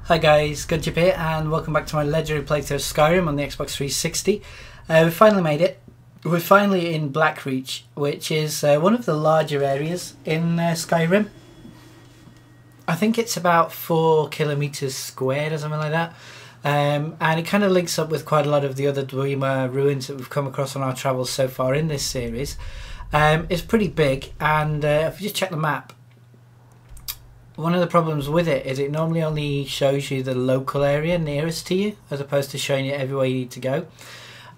Hi guys, Gunchip here and welcome back to my legendary playthrough of Skyrim on the Xbox 360. We finally made it. We're finally in Blackreach, which is one of the larger areas in Skyrim. I think it's about 4 kilometers squared or something like that. And it kind of links up with quite a lot of the other Dwemer ruins that we've come across on our travels so far in this series. It's pretty big, and if you just check the map, one of the problems with it is it normally only shows you the local area nearest to you, as opposed to showing you everywhere you need to go.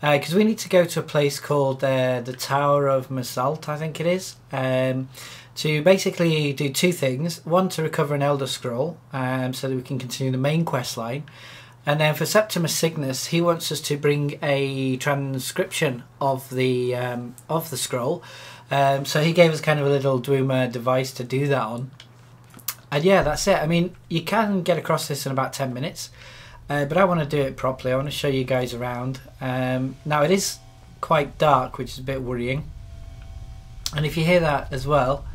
Because we need to go to a place called the Tower of Masalt, I think it is, to basically do two things. One, to recover an Elder Scroll, so that we can continue the main quest line. And then for Septimus Cygnus, he wants us to bring a transcription of the scroll. So he gave us kind of a little Dwemer device to do that on. And yeah, that's it. I mean, you can get across this in about 10 minutes, but I want to do it properly. I want to show you guys around. Now, it is quite dark, which is a bit worrying. And if you hear that as well,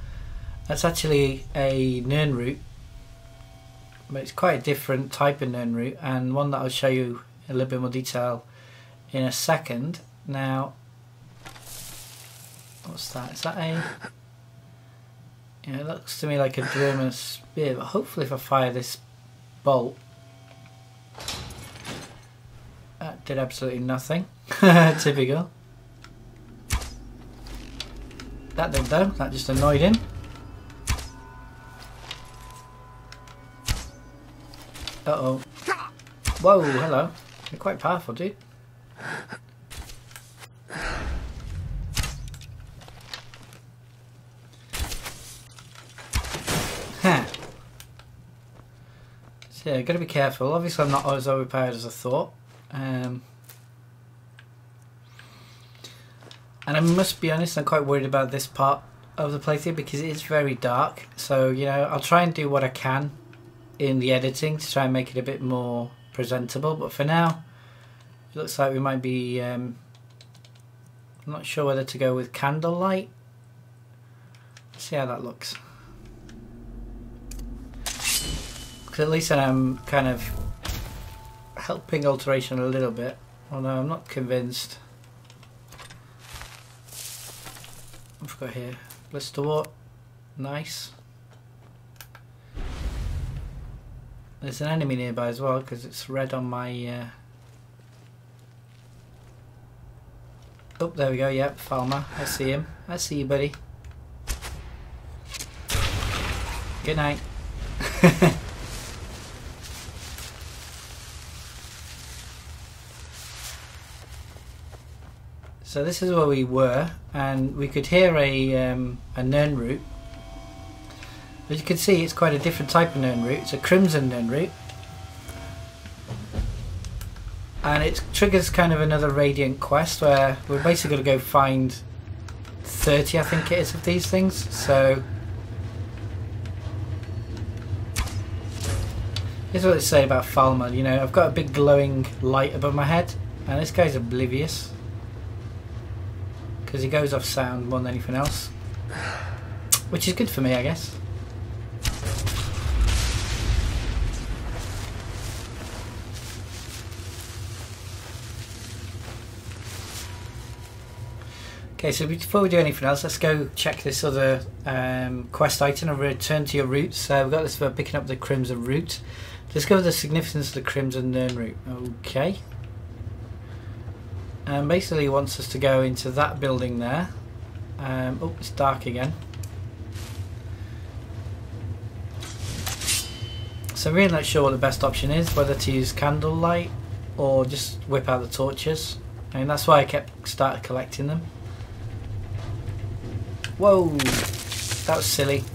that's actually a Nirnroot. But it's quite a different type of Nirnroot, and one that I'll show you in a little bit more detail in a second. Now, what's that? Is that a... Yeah, it looks to me like a Dwemer spear, but hopefully if I fire this bolt... That did absolutely nothing. Typical. That did though, that just annoyed him. Uh-oh. Whoa, hello. You're quite powerful, dude. So yeah, got to be careful. Obviously I'm not as overpowered as I thought. And I must be honest, I'm quite worried about this part of the playthrough because it is very dark. So, you know, I'll try and do what I can in the editing to try and make it a bit more presentable. But for now, it looks like we might be... I'm not sure whether to go with candlelight. Let's see how that looks. Because at least I'm kind of helping alteration a little bit, although I'm not convinced. I've got here Blisterwort, nice. There's an enemy nearby as well because it's red on my. Oh, there we go. Yep, Falmer. I see him. I see you, buddy. Good night. So this is where we were, and we could hear a Nirnroot. As you can see, it's quite a different type of Nirnroot. It's a Crimson Nirnroot, and it triggers kind of another Radiant quest where we're basically going to go find 30, I think it is, of these things. So here's what they say about Falmer. You know, I've got a big glowing light above my head, and this guy's oblivious. Because he goes off sound more than anything else, which is good for me, I guess. Okay, so before we do anything else, let's go check this other quest item and return to your roots. So we've got this for picking up the Crimson Root. Discover the significance of the Crimson Nirnroot. Okay. And basically wants us to go into that building there. Oh, it's dark again. So I'm really not sure what the best option is, whether to use candlelight or just whip out the torches. I mean, that's why I started collecting them. Whoa, that was silly.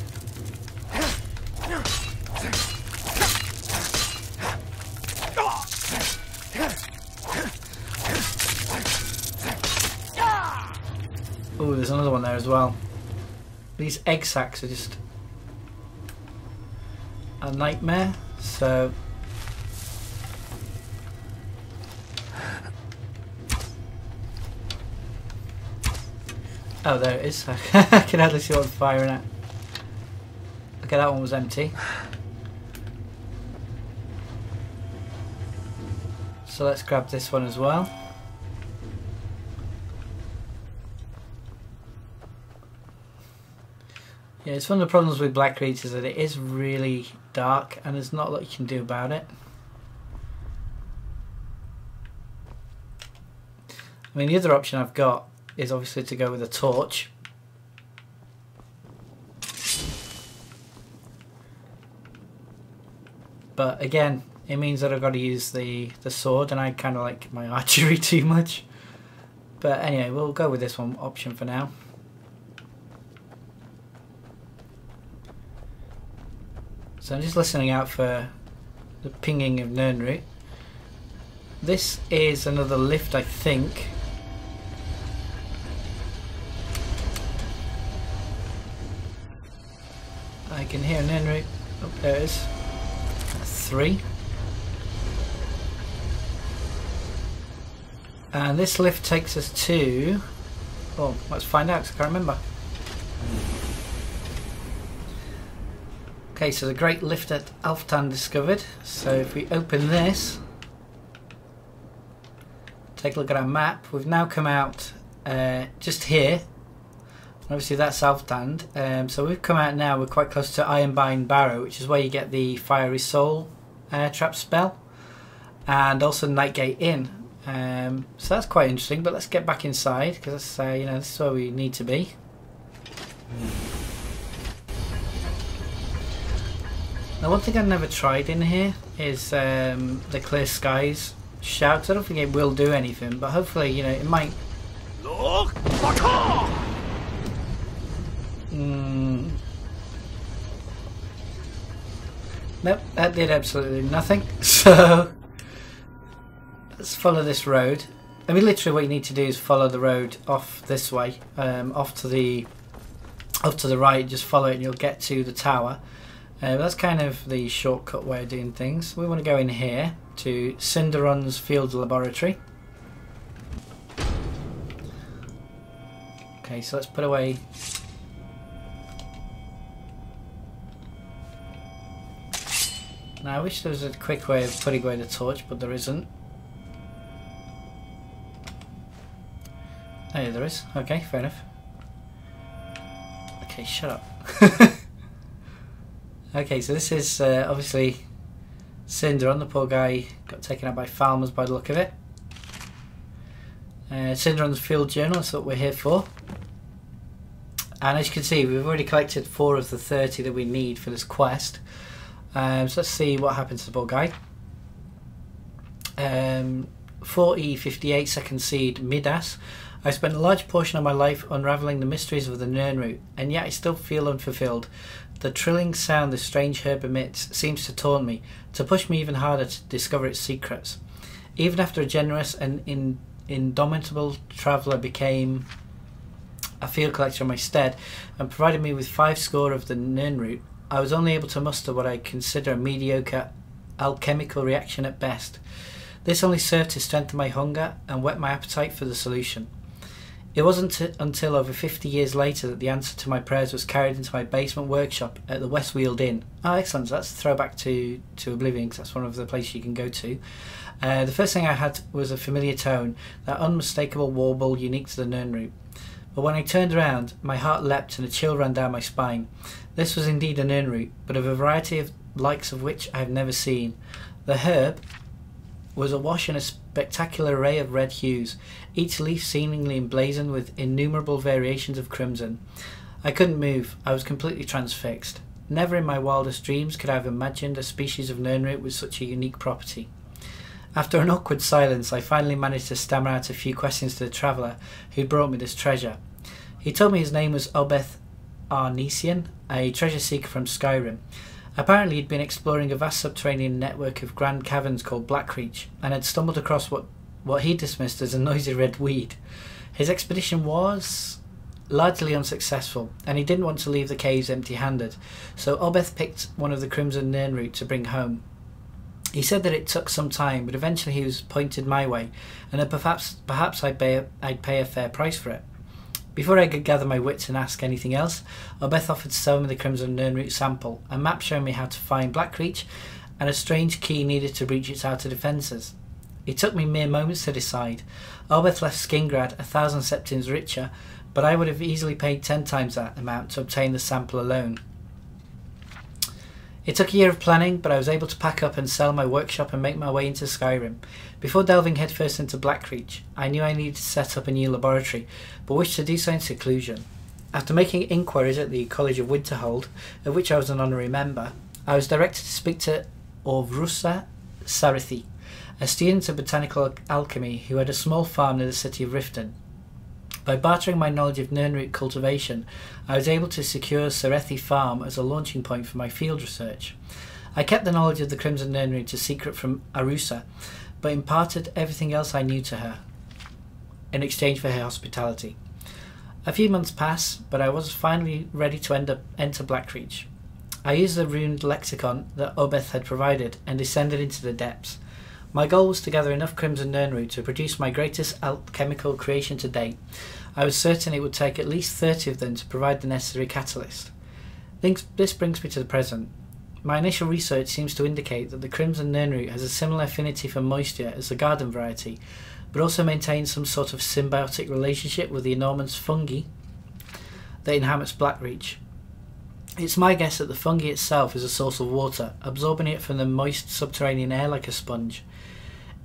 Oh, there's another one there as well. These egg sacs are just a nightmare, so... Oh, there it is. I can hardly see what I'm firing at. Okay, that one was empty. So let's grab this one as well. Yeah, it's one of the problems with Blackreach is that it is really dark and there's not a lot you can do about it. I mean, the other option I've got is obviously to go with a torch. But again, it means that I've got to use the sword, and I kind of like my archery too much. But anyway, we'll go with this one option for now. So I'm just listening out for the pinging of Nirnroot. This is another lift, I think. I can hear Nirnroot. Oh, there it is. 3. And this lift takes us to... Oh, let's find out, 'cause I can't remember. Okay, so the great lift at Alftan discovered. So if we open this, take a look at our map. We've now come out just here. Obviously that's Alftan. So we've come out now, we're quite close to Ironbind Barrow, which is where you get the Fiery Soul trap spell. And also Nightgate Inn. So that's quite interesting, but let's get back inside, because you know, this is where we need to be. Now, one thing I've never tried in here is the Clear Skies shout. 'Cause I don't think it will do anything, but hopefully, you know, it might. Nope, that did absolutely nothing. So let's follow this road. I mean, literally, what you need to do is follow the road off this way, off to the right. Just follow it, and you'll get to the tower. That's kind of the shortcut way of doing things. We want to go in here to Sinderion's field laboratory. Okay, so let's put away. Now I wish there was a quick way of putting away the torch, but there isn't. Oh yeah, there is. Okay, fair enough. Okay, shut up. Okay, so this is obviously Sinderion. The poor guy got taken out by Falmers by the look of it. Sinderion's field journal, that's what we're here for. And as you can see, we've already collected 4 of the 30 that we need for this quest. So let's see what happens to the poor guy. 4E58 second seed Midas. I spent a large portion of my life unravelling the mysteries of the Nirnroot, and yet I still feel unfulfilled. The trilling sound the strange herb emits seems to taunt me, to push me even harder to discover its secrets. Even after a generous and indomitable traveller became a field collector in my stead, and provided me with 5 score of the Nirnroot, I was only able to muster what I consider a mediocre alchemical reaction at best. This only served to strengthen my hunger and whet my appetite for the solution. It wasn't until over 50 years later that the answer to my prayers was carried into my basement workshop at the Westweald Inn. Oh, excellent. So that's a throwback to Oblivion, because that's one of the places you can go to. The first thing I had was a familiar tone, that unmistakable warble unique to the Nirnroot. But when I turned around, my heart leapt and a chill ran down my spine. This was indeed a Nirnroot, but of a variety of likes of which I have never seen. The herb was awash in a spectacular array of red hues, each leaf seemingly emblazoned with innumerable variations of crimson. I couldn't move. I was completely transfixed. Never in my wildest dreams could I have imagined a species of Nirnroot with such a unique property. After an awkward silence, I finally managed to stammer out a few questions to the traveller who brought me this treasure. He told me his name was Obeth Arnesian, a treasure seeker from Skyrim. Apparently he'd been exploring a vast subterranean network of grand caverns called Blackreach, and had stumbled across what he dismissed as a noisy red weed. His expedition was largely unsuccessful, and he didn't want to leave the caves empty-handed, so Obeth picked one of the Crimson Nirnroot to bring home. He said that it took some time, but eventually he was pointed my way, and that perhaps I'd pay a fair price for it. Before I could gather my wits and ask anything else, Obeth offered to sell me the Crimson Nirnroot sample, a map showing me how to find Blackreach, and a strange key needed to breach its outer defences. It took me mere moments to decide. Obeth left Skingrad 1,000 septims richer, but I would have easily paid 10 times that amount to obtain the sample alone. It took a year of planning, but I was able to pack up and sell my workshop and make my way into Skyrim. Before delving headfirst into Blackreach, I knew I needed to set up a new laboratory, but wished to do so in seclusion. After making inquiries at the College of Winterhold, of which I was an honorary member, I was directed to speak to Orvrusa Sarithi, a student of botanical alchemy who had a small farm near the city of Riften. By bartering my knowledge of Nirnroot cultivation, I was able to secure Sarithi Farm as a launching point for my field research. I kept the knowledge of the Crimson Nirnroot a secret from Arusa, but imparted everything else I knew to her, in exchange for her hospitality. A few months passed, but I was finally ready to enter Blackreach. I used the runed lexicon that Obeth had provided and descended into the depths. My goal was to gather enough Crimson Nirnroot to produce my greatest alchemical creation to date. I was certain it would take at least 30 of them to provide the necessary catalyst. This brings me to the present. My initial research seems to indicate that the Crimson Nirnroot has a similar affinity for moisture as the garden variety, but also maintains some sort of symbiotic relationship with the enormous fungi that inhabits Blackreach. It's my guess that the fungi itself is a source of water, absorbing it from the moist subterranean air like a sponge.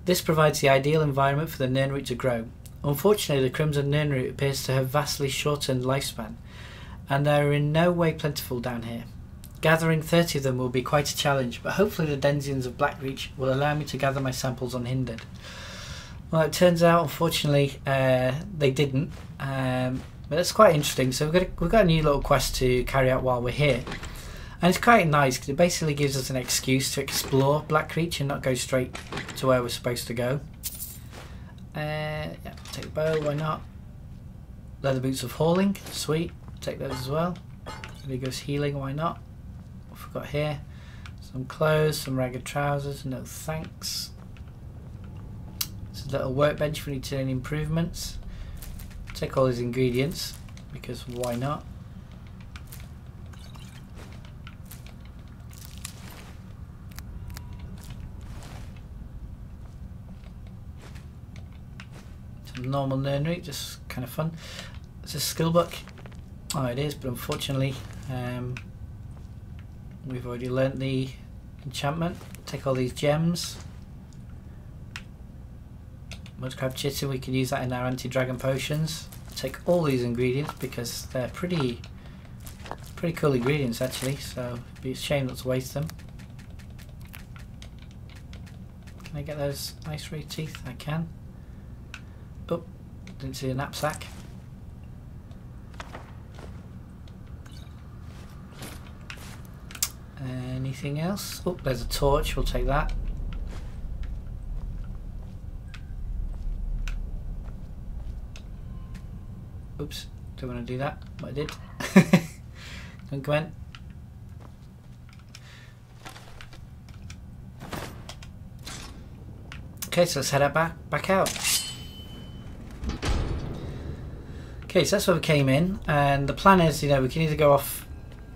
This provides the ideal environment for the Nirnroot to grow. Unfortunately, the Crimson Nirnroot appears to have vastly shortened lifespan, and they are in no way plentiful down here. Gathering 30 of them will be quite a challenge, but hopefully the denizens of Blackreach will allow me to gather my samples unhindered. Well, it turns out, unfortunately, they didn't, but that's quite interesting. So we've got a new little quest to carry out while we're here, and it's quite nice because it basically gives us an excuse to explore Blackreach and not go straight to where we're supposed to go. Yeah, take the bow, why not? Leather boots of hauling, sweet, take those as well. Vigorous healing, why not? What have we got here? Some clothes, some ragged trousers, no thanks. It's a little workbench if we need to do any improvements. Take all these ingredients, because why not? Some normal Nirnroot, just kind of fun. It's a skill book. Oh, it is, but unfortunately we've already learnt the enchantment. Take all these gems. Mudcrab chitin, we can use that in our anti-dragon potions. Take all these ingredients because they're pretty cool ingredients actually, so it'd be a shame not to waste them. Can I get those ice ray teeth? I can. Oh, didn't see a knapsack. Anything else? Oh, there's a torch, we'll take that. Oops, don't want to do that, but I did. Don't go in. Okay, so let's head out back out. Okay, so that's where we came in, and the plan is, you know, we can either go off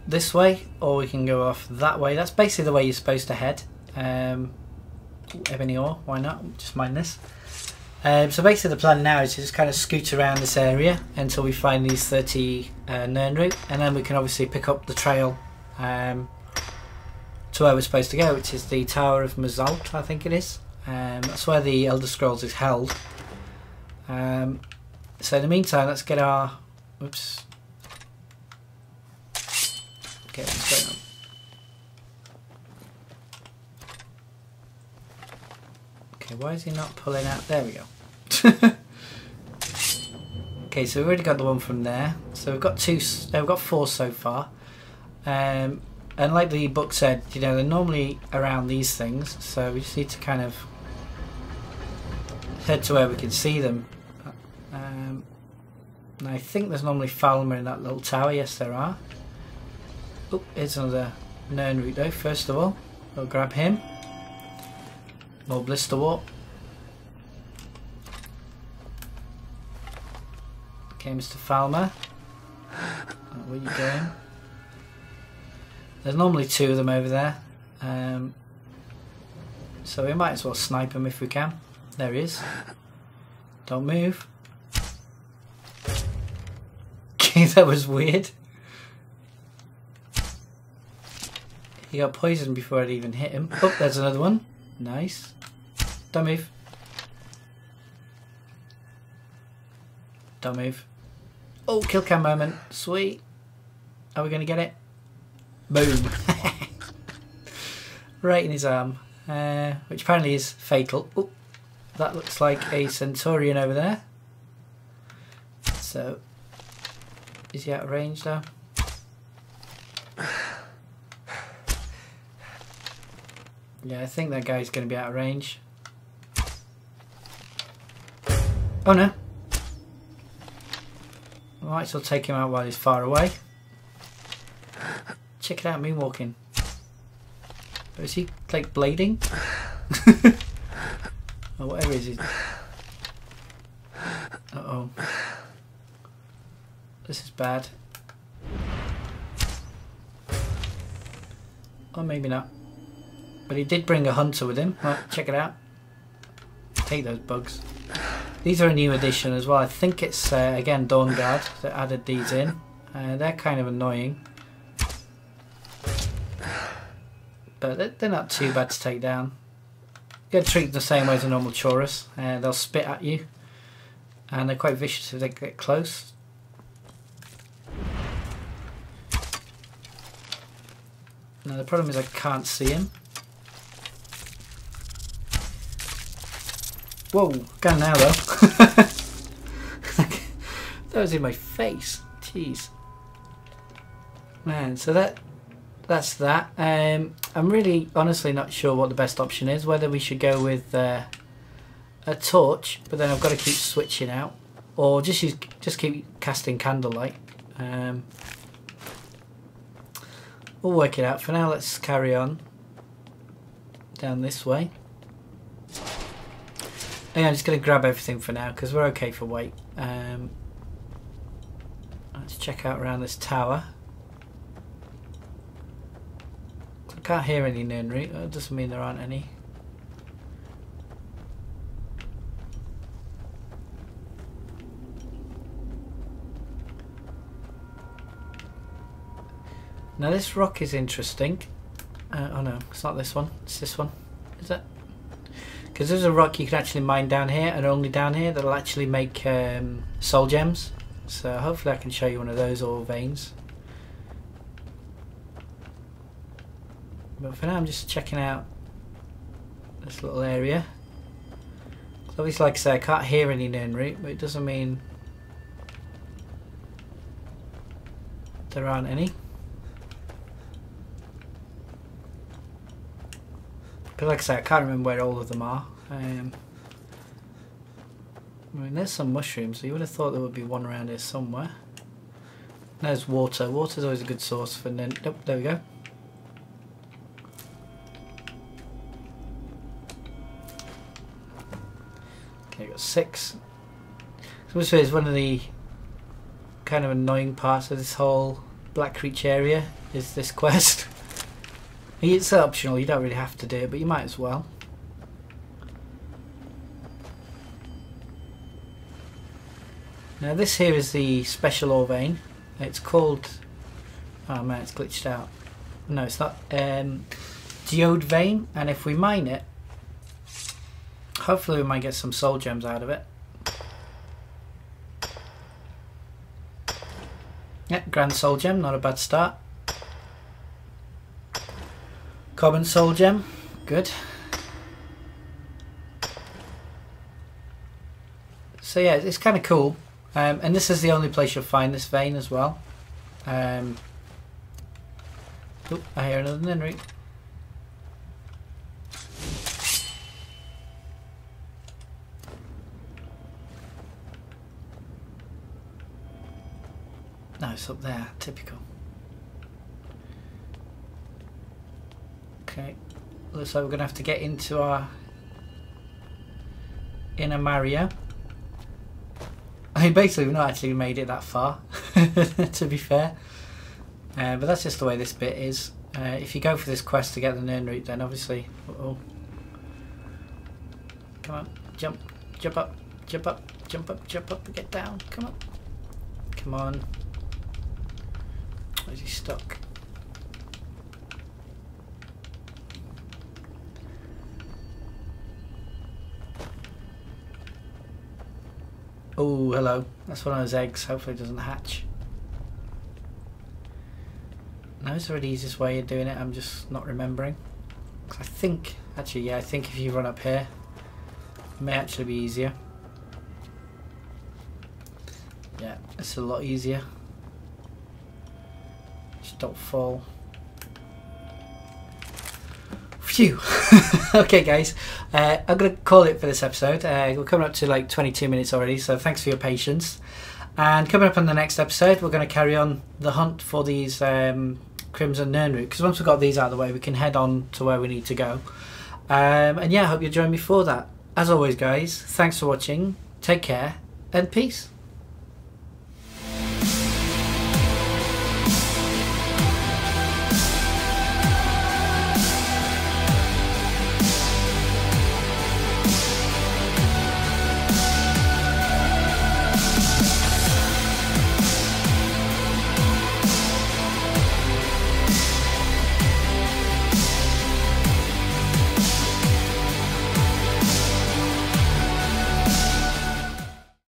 this way or we can go off that way. That's basically the way you're supposed to head. Ebony ore, why not? Just mind this. So basically the plan now is to just kind of scoot around this area until we find these 30 Nirnroot, and then we can obviously pick up the trail to where we're supposed to go, which is the Tower of Mazalt, I think it is. That's where the Elder Scrolls is held. So in the meantime, let's get our... Oops. Okay, what's going on? Okay, why is he not pulling out? There we go. Okay, so we've already got the one from there. So we've got we've got 4 so far. And like the book said, you know, they're normally around these things, so we just need to kind of head to where we can see them. And I think there's normally Falmer in that little tower. Yes, there are. Oh, here's another Nirnroot though. First of all, we'll grab him. More Blisterwort. Okay, Mr. Falmer. Where are you going? There's normally 2 of them over there. So we might as well snipe them if we can. There he is. Don't move. That was weird. He got poisoned before I'd even hit him. Oh, there's another one. Nice. Don't move. Don't move. Oh, kill cam moment. Sweet. Are we going to get it? Boom. Right in his arm. Which apparently is fatal. Oh, that looks like a Sinderion over there. So, is he out of range though? Yeah, I think that guy's going to be out of range. Oh no. I might as well take him out while he's far away. Check it out, moonwalking. Oh, is he like blading? Or whatever it is. Uh-oh. This is bad. Or maybe not. But he did bring a hunter with him. Right, check it out. Take those bugs. These are a new addition as well. I think it's, again, Dawn Guard that added these in. They're kind of annoying. But they're not too bad to take down. You gotta treat them the same way as a normal Chorus. They'll spit at you. And they're quite vicious if they get close. Now the problem is I can't see him. Whoa, gone now though. That was in my face. Jeez. Man, so that's that. I'm really honestly not sure what the best option is. Whether we should go with a torch, but then I've got to keep switching out, or just keep casting candlelight. We'll work it out. For now, let's carry on down this way. Yeah, I'm just going to grab everything for now because we're okay for weight. Let's check out around this tower. I can't hear any Nirnroot. That doesn't mean there aren't any. Now this rock is interesting. Oh no, it's not this one. It's this one. Is it? Because there's a rock you can actually mine down here, and only down here, that'll actually make soul gems. So hopefully I can show you one of those ore veins. But for now I'm just checking out this little area. Obviously, like I say, I can't hear any Nirnroot, but it doesn't mean there aren't any. Because like I say, I can't remember where all of them are. I mean, there's some mushrooms, so you would have thought there would be one around here somewhere. There's water. Water's always a good source for Nirnroot. Oh, there we go. Okay, got 6. So this is one of the kind of annoying parts of this whole Black Reach area, is this quest. It's optional, you don't really have to do it, but you might as well. Now this here is the special ore vein. It's called... oh man, it's glitched out. No, it's not. Geode vein, and if we mine it, hopefully we might get some soul gems out of it. Yeah, grand soul gem, not a bad start. Common soul gem, good. So yeah, it's kind of cool, and this is the only place you'll find this vein as well. Oh, I hear another Nirnroot. No, it's up there, typical. Okay, looks like we're going to have to get into our inner Mario. I mean, basically we've not actually made it that far, to be fair. But that's just the way this bit is. If you go for this quest to get the Nirnroot, then obviously... uh-oh. Come on. jump, jump up, jump up, jump up, jump up, get down, come on. Come on. Where's he stuck? Oh, hello. That's one of those eggs. Hopefully it doesn't hatch. No, it's the easiest way of doing it. I'm just not remembering. I think, actually, yeah, I think if you run up here, it may actually be easier. Yeah, it's a lot easier. Just don't fall. Phew. Okay, guys, I'm going to call it for this episode. We're coming up to like 22 minutes already, so thanks for your patience. And coming up on the next episode, we're going to carry on the hunt for these Crimson Nirnroot, because once we've got these out of the way, we can head on to where we need to go. And yeah, I hope you'll join me for that. As always, guys, thanks for watching. Take care and peace.